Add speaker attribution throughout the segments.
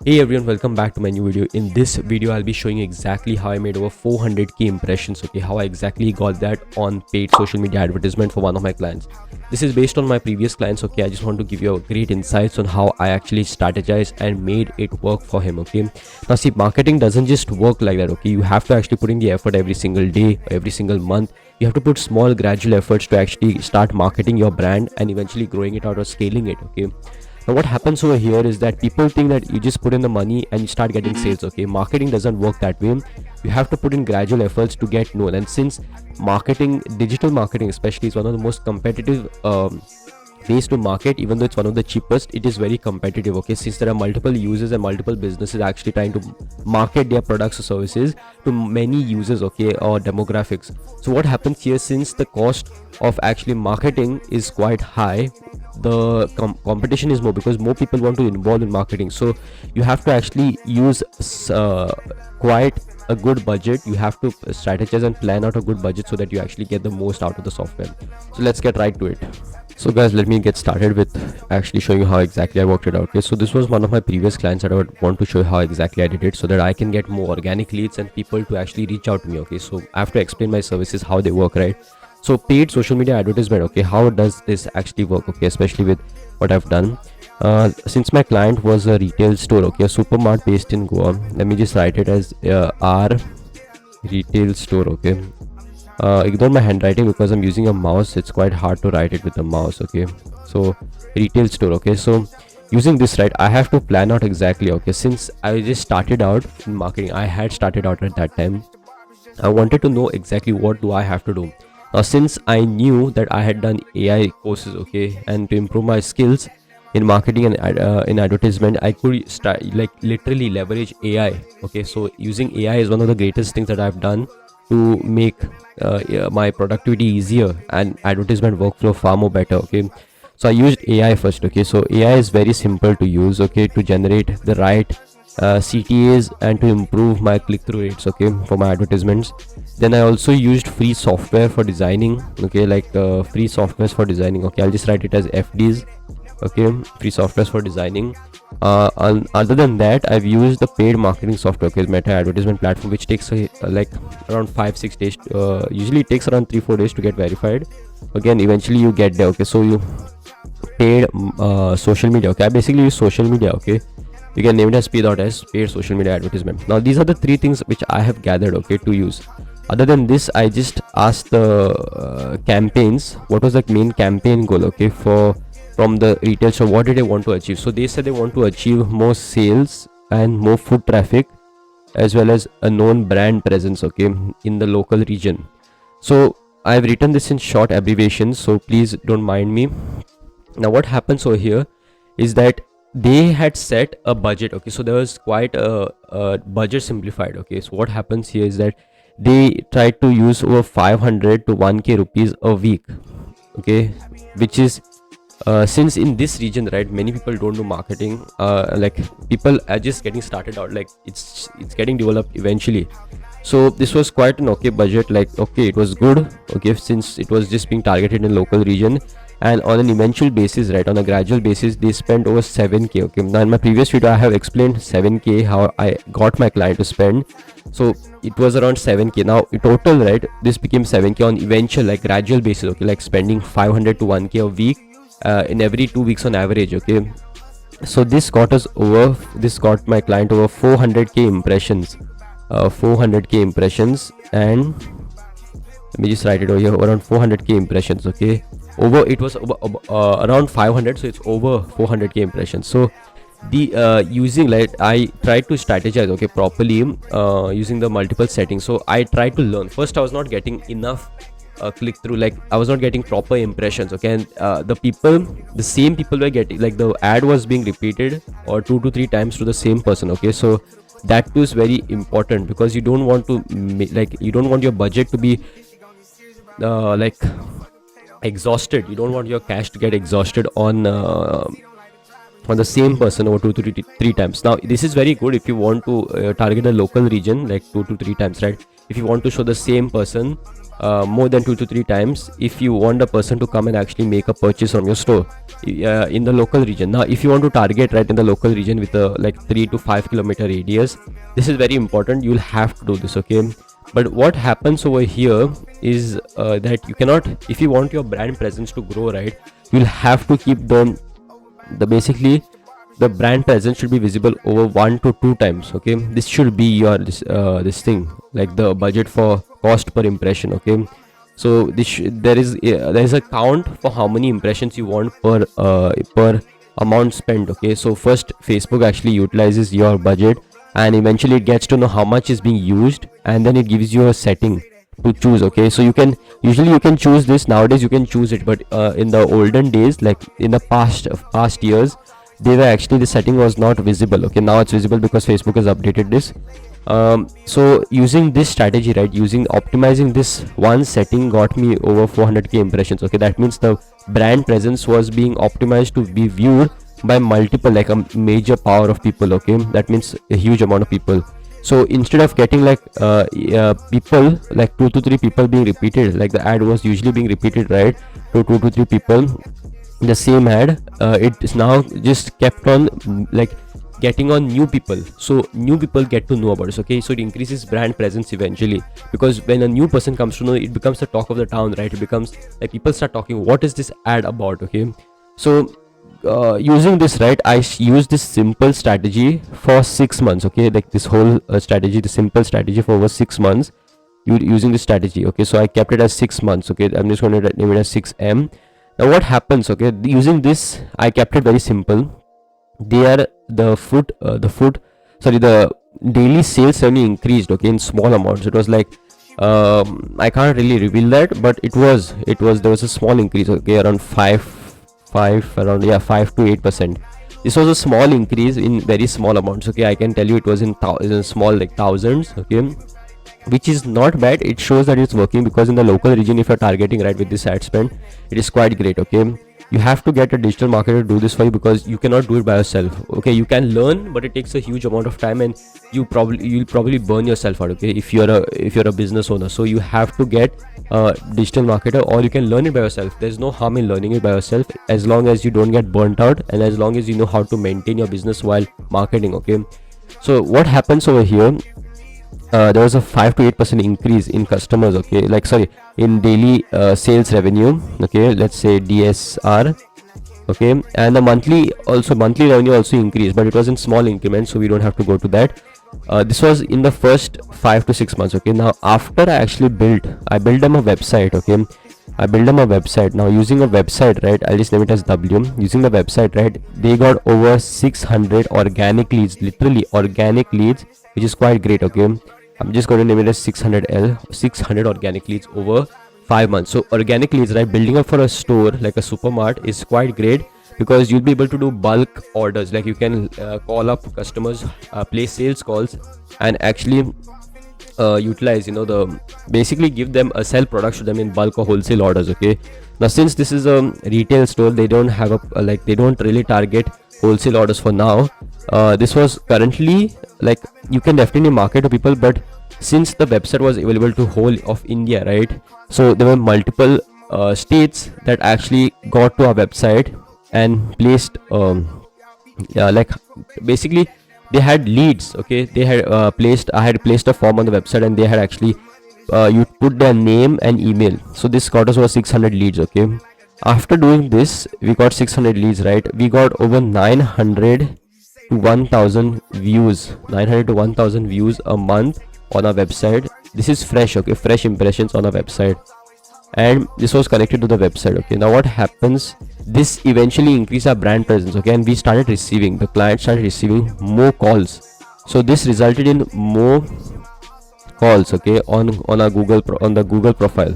Speaker 1: Hey everyone, welcome back to my new video. In this video, I'll be showing you exactly how I made over 400k impressions. Okay, how I exactly got that on paid social media advertisement for one of my clients. This is based on my previous clients. Okay, I just want to give you a great insights on how I actually strategized and made it work for him. Okay, now see, marketing doesn't just work like that. Okay, you have to actually put in the effort every single day, every single month. You have to put small gradual efforts to actually start marketing your brand and eventually growing it out or scaling it. Okay, now what happens over here is that people think that you just put in the money and you start getting sales. Okay, marketing doesn't work that way. You have to put in gradual efforts to get known. And since marketing, digital marketing especially, is one of the most competitive ways to market, even though it's one of the cheapest, it is very competitive. Okay, since there are multiple users and multiple businesses actually trying to market their products or services to many users, okay, or demographics. So what happens here, since the cost of actually marketing is quite high, the competition is more because more people want to involve in marketing. So you have to actually use quite a good budget. You have to strategize and plan out a good budget so that you actually get the most out of the software. So let's get right to it. So guys, let me get started with actually showing you how exactly I worked it out. Okay, so this was one of my previous clients that I would want to show you how exactly I did it so that I can get more organic leads and people to actually reach out to me. Okay, so I have to explain my services, how they work, right? So paid social media advertisement, okay, how does this actually work? Okay, especially with what I've done. Since my client was a retail store, okay, a supermart based in Goa, let me just write it as R retail store. Okay, ignore my handwriting because I'm using a mouse. It's quite hard to write it with a mouse. Okay, so retail store. Okay, so using this, right, I have to plan out exactly. Okay, since I just started out in marketing, I had started out at that time, I wanted to know exactly what do I have to do. Now since I knew that I had done AI courses, okay, and to improve my skills in marketing and in advertisement, I could start like literally leverage AI. Okay, so using AI is one of the greatest things that I've done to make yeah, my productivity easier and advertisement workflow far more better. Okay, so I used AI first. Okay, so AI is very simple to use, okay, to generate the right CTAs and to improve my click-through rates, okay, for my advertisements. Then I also used free software for designing, okay, like free softwares for designing. Okay, I'll just write it as FDs. Okay, free softwares for designing. Other than that, I've used the paid marketing software, okay, Meta advertisement platform, which takes like around 5-6 days. Usually it takes around 3-4 days to get verified. Again, eventually you get there. Okay, so you paid social media. Okay, I basically use social media. Okay, you can name it as P.S, paid social media advertisement. Now these are the three things which I have gathered, okay, to use. Other than this, I just asked the campaigns what was the main campaign goal, okay, for from the retail. So what did they want to achieve? So they said they want to achieve more sales and more foot traffic, as well as a known brand presence, okay, in the local region. So I've written this in short abbreviations, so please don't mind me. Now what happens over here is that they had set a budget. Okay, so there was quite a budget simplified. Okay, so what happens here is that they tried to use over 500 to 1k rupees a week. Okay, which is since in this region, right, many people don't do marketing. Like people are just getting started out, like it's getting developed eventually. So this was quite an okay budget. Like, okay, it was good. Okay, since it was just being targeted in local region, and on an eventual basis, right, on a gradual basis, they spent over 7k. Okay, now in my previous video I have explained 7k, how I got my client to spend. So it was around 7k. Now in total, right, this became 7k on eventual, like gradual basis. Okay, like spending 500 to 1k a week in every 2 weeks on average. Okay, so this got my client over 400k impressions. 400k impressions, and let me just write it over here, around 400k impressions. Okay, over it was around 500, so it's over 400k impressions. So the using, like, I tried to strategize, okay, properly, using the multiple settings. So I tried to learn. First I was not getting enough click through, like I was not getting proper impressions. Okay, and the same people were getting, like the ad was being repeated or 2 to 3 times to the same person. Okay, so that too is very important because you don't want to like, you don't want your budget to be like exhausted. You don't want your cash to get exhausted on the same person over 2 to 3 times. Now this is very good if you want to target a local region, like 2 to 3 times, right? If you want to show the same person more than 2 to 3 times if you want the person to come and actually make a purchase from your store in the local region. Now if you want to target right in the local region with a like 3 to 5 kilometer radius, this is very important. You'll have to do this, okay? But what happens over here is that you cannot, if you want your brand presence to grow, right, you'll have to keep the basically the brand presence should be visible over 1 to 2 times, okay? This should be your this thing, like the budget for cost per impression, okay? So there is a count for how many impressions you want per amount spent, okay? So first Facebook actually utilizes your budget, and eventually it gets to know how much is being used, and then it gives you a setting to choose, okay? So you can choose this. Nowadays you can choose it, but in the olden days, like in the past years, they were actually, the setting was not visible, okay? Now it's visible because Facebook has updated this. So using this strategy, right, optimizing this one setting got me over 400k impressions, okay? That means the brand presence was being optimized to be viewed by multiple, like a major power of people, okay? That means a huge amount of people. So instead of getting like people like 2 to 3 people being repeated, like the ad was usually being repeated, right, to 2 to 3 people, the same ad, it is now just kept on like getting on new people, so new people get to know about it, okay? So it increases brand presence eventually, because when a new person comes to know, it becomes the talk of the town, right? It becomes like people start talking, what is this ad about, okay? So using this, right, I use this simple strategy for 6 months, okay? Like this whole strategy, the simple strategy, for over 6 months using this strategy, okay? So I kept it as 6 months, okay? I'm just going to name it as 6M. Now what happens, okay, using this, I kept it very simple. The daily sales revenue increased, okay, in small amounts. It was like I can't really reveal that, but there was a small increase, okay, around 5 to 8%. This was a small increase in very small amounts, okay? I can tell you it was in small, like thousands, okay, which is not bad. It shows that it's working, because in the local region, if you're targeting right with this ad spend, it is quite great, okay? You have to get a digital marketer to do this for you, because you cannot do it by yourself, okay? You can learn, but it takes a huge amount of time, and you'll probably burn yourself out, okay, if you're a business owner. So you have to get a digital marketer, or you can learn it by yourself. There's no harm in learning it by yourself, as long as you don't get burnt out, and as long as you know how to maintain your business while marketing, okay? So what happens over here, there was a 5 to 8% increase in customers, okay, like in daily sales revenue, okay, let's say DSR, okay, and the monthly revenue also increased, but it was in small increments, so we don't have to go to that. This was in the first 5 to 6 months, okay? Now after I built them a website, okay? Now using a website, right, I'll just name it as W. Using the website, right, they got over 600 organic leads, literally organic leads, which is quite great, okay? I'm just going to name it as 600 organic leads over 5 months. So organic leads, right, building up for a store like a supermart is quite great, because you'll be able to do bulk orders. Like you can call up customers, place sales calls, and actually utilize, basically give them sell products to them in bulk or wholesale orders, okay? Now since this is a retail store, they don't have they don't really target wholesale orders for now. This was currently, like, you can definitely market to people, but since the website was available to whole of India, right, so there were multiple states that actually got to our website and placed like basically they had leads, okay? They had I had placed a form on the website, and they had actually you put their name and email. So this got us over 600 leads, okay? After doing this, we got 600 leads, right? We got over 900 to 1000 views a month on our website. This is fresh, okay? Fresh impressions on our website, and this was connected to the website, okay? Now what happens, this eventually increased our brand presence, okay? And the client started receiving more calls. So this resulted in more calls, okay, on the Google profile.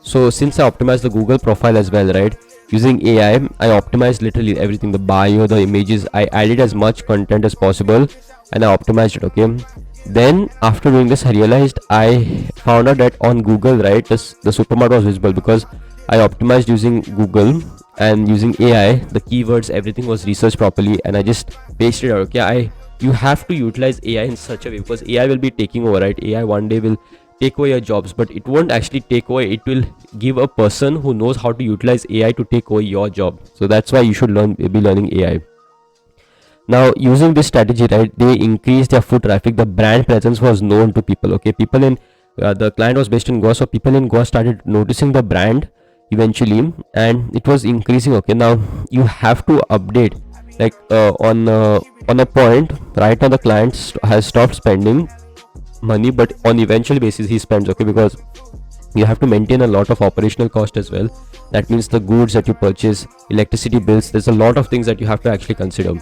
Speaker 1: So since I optimized the Google profile as well, right, using AI, I optimized literally everything, the bio, the images. I added as much content as possible, and I optimized it, okay? Then after doing this, I found out that on Google, right, the supermart was visible, because I optimized using Google and using AI, the keywords, everything was researched properly, and I just pasted it out, okay? You have to utilize AI in such a way, because AI will be taking over, right? AI one day will take away your jobs, but it won't actually take away. It will give a person who knows how to utilize AI to take away your job. So that's why you should be learning AI. Now, using this strategy, right, they increased their foot traffic. The brand presence was known to people. Okay, people in the client was based in Goa, so people in Goa started noticing the brand eventually, and it was increasing. Okay, now you have to update, like on a point. Right now, the client has stopped spending money, but on eventual basis he spends. Okay, because you have to maintain a lot of operational cost as well. That means the goods that you purchase, electricity bills, there's a lot of things that you have to actually consider.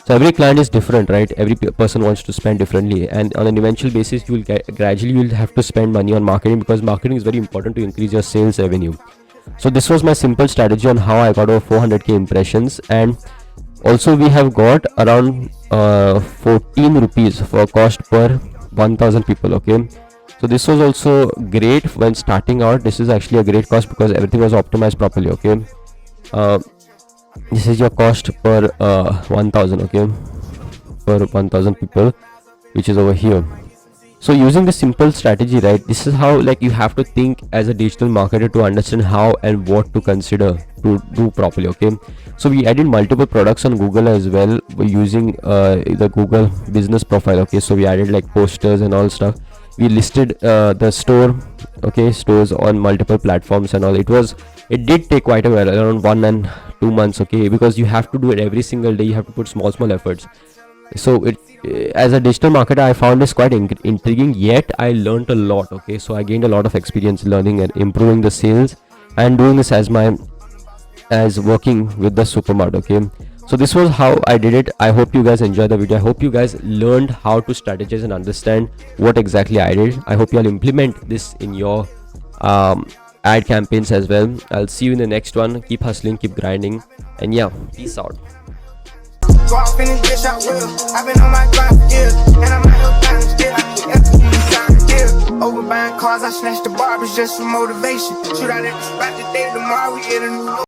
Speaker 1: So every client is different, right? Every person wants to spend differently, and on an eventual basis you will gradually you will have to spend money on marketing, because marketing is very important to increase your sales revenue. So this was my simple strategy on how I got over 400k impressions. And also we have got around 14 rupees for cost per 1000 people. Okay, so this was also great when starting out. This is actually a great cost because everything was optimized properly. Okay, this is your cost per 1000. Okay, per 1000 people, which is over here. So using this simple strategy, right, this is how, like, you have to think as a digital marketer to understand how and what to consider to do properly. Okay, so we added multiple products on Google as well using the Google business profile. Okay, so we added like posters and all stuff. We listed the stores on multiple platforms and all. It did take quite a while, around 1 and 2 months. Okay, because you have to do it every single day. You have to put small efforts. So it, as a digital marketer, I found this quite intriguing, yet I learned a lot. Okay, so I gained a lot of experience learning and improving the sales, and doing this as working with the supermarket. Okay, so this was how I did it. I hope you guys enjoyed the video. I hope you guys learned how to strategize and understand what exactly I did. I hope you all implement this in your ad campaigns as well. I'll see you in the next one. Keep hustling, keep grinding, and yeah, peace out.
Speaker 2: Go off in this bitch, I will. I've been on my grind for years, and I'm out here dying still. Over buying cars, I snatched the barbers just for motivation. Shoot out at the spot today, tomorrow we get a new